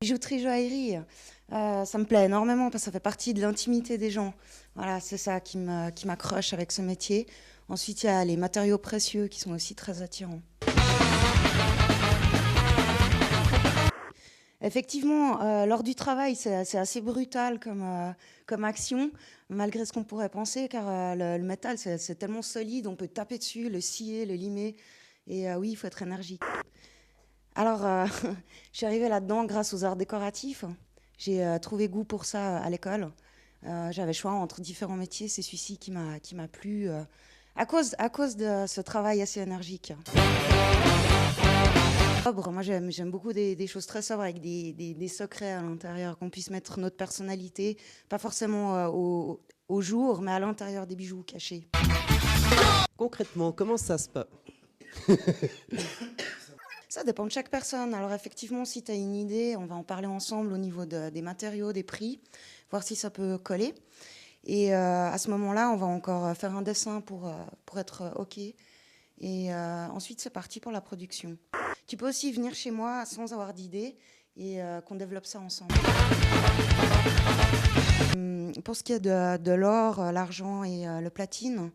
Bijouterie, joaillerie, ça me plaît énormément parce que ça fait partie de l'intimité des gens. Voilà, c'est ça qui m'accroche avec ce métier. Ensuite, il y a les matériaux précieux qui sont aussi très attirants. Effectivement, lors du travail, c'est assez brutal comme action, malgré ce qu'on pourrait penser, car le métal, c'est tellement solide, on peut taper dessus, le scier, le limer. Et oui, il faut être énergique. Alors, je suis arrivée là-dedans grâce aux arts décoratifs. J'ai trouvé goût pour ça à l'école. J'avais le choix entre différents métiers. C'est celui-ci qui m'a plu à cause de ce travail assez énergique. Moi, j'aime beaucoup des choses très sobres avec des secrets à l'intérieur, qu'on puisse mettre notre personnalité, pas forcément au jour, mais à l'intérieur des bijoux cachés. Concrètement, comment ça se passe? Ça dépend de chaque personne. Alors effectivement, si tu as une idée, on va en parler ensemble au niveau des matériaux, des prix, voir si ça peut coller. Et à ce moment-là, on va encore faire un dessin pour être OK. Et ensuite, c'est parti pour la production. Tu peux aussi venir chez moi sans avoir d'idée et qu'on développe ça ensemble. Pour ce qui est de l'or, l'argent et le platine,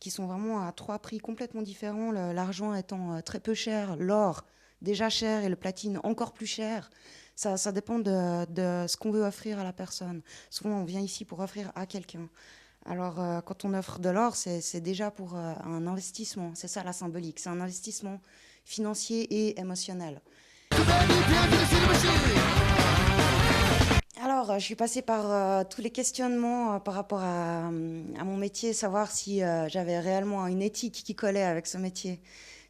qui sont vraiment à 3 prix complètement différents, l'argent étant très peu cher, l'or déjà cher et le platine encore plus cher. Ça dépend de ce qu'on veut offrir à la personne. Souvent, on vient ici pour offrir à quelqu'un. Alors, quand on offre de l'or, c'est déjà pour un investissement. C'est ça la symbolique. C'est un investissement financier et émotionnel. Alors, je suis passée par tous les questionnements par rapport à mon métier, savoir si j'avais réellement une éthique qui collait avec ce métier.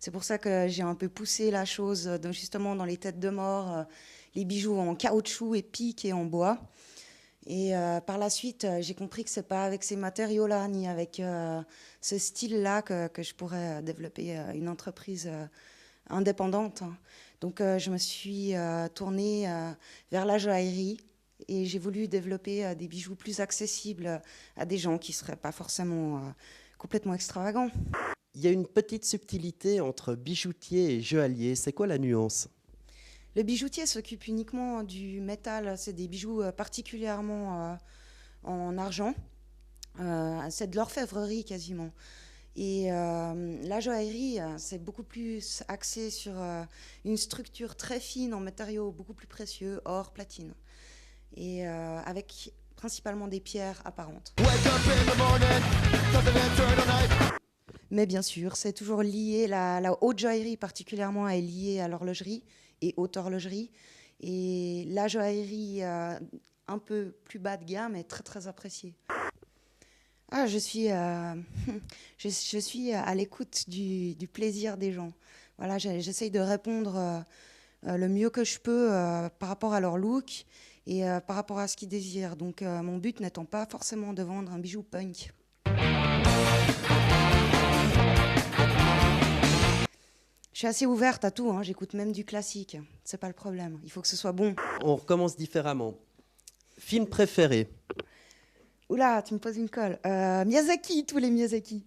C'est pour ça que j'ai un peu poussé la chose, justement dans les têtes de mort, les bijoux en caoutchouc et pique et en bois. Et par la suite, j'ai compris que c'est pas avec ces matériaux-là, ni avec ce style-là que je pourrais développer une entreprise indépendante. Donc, je me suis tournée vers la joaillerie. Et j'ai voulu développer des bijoux plus accessibles à des gens qui ne seraient pas forcément complètement extravagants. Il y a une petite subtilité entre bijoutier et joaillier. C'est quoi la nuance? Le bijoutier s'occupe uniquement du métal. C'est des bijoux particulièrement en argent. C'est de l'orfèvrerie quasiment. Et la joaillerie, c'est beaucoup plus axé sur une structure très fine en matériaux beaucoup plus précieux, or, platine. Et avec principalement des pierres apparentes. Mais bien sûr, c'est toujours lié, la haute joaillerie particulièrement est liée à l'horlogerie et haute horlogerie. Et la joaillerie un peu plus bas de gamme est très très appréciée. Ah, je suis à l'écoute du plaisir des gens. Voilà, j'essaye de répondre le mieux que je peux par rapport à leur look et par rapport à ce qu'ils désirent. Donc mon but n'étant pas forcément de vendre un bijou punk. Je suis assez ouverte à tout, hein. J'écoute même du classique. C'est pas le problème, il faut que ce soit bon. On recommence différemment. Film préféré? Oula, tu me poses une colle. Miyazaki, tous les Miyazaki.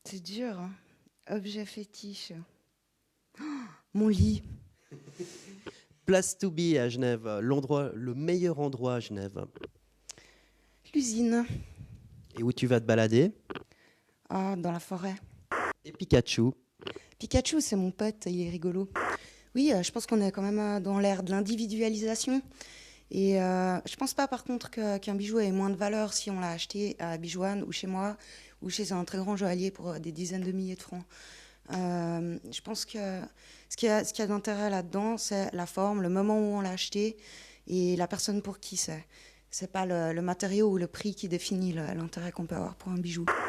C'est dur, hein. Objet fétiche. Oh, mon lit. Place to be à Genève, le meilleur endroit à Genève. L'usine. Et où tu vas te balader? Ah, dans la forêt. Et Pikachu? Pikachu, c'est mon pote, il est rigolo. Oui, je pense qu'on est quand même dans l'ère de l'individualisation. Et je pense pas par contre qu'un bijou ait moins de valeur si on l'a acheté à Bijouane ou chez moi ou chez un très grand joaillier pour des dizaines de milliers de francs. Je pense que ce qu'il y a d'intérêt là-dedans, c'est la forme, le moment où on l'a acheté et la personne pour qui c'est. C'est pas le matériau ou le prix qui définit l'intérêt qu'on peut avoir pour un bijou.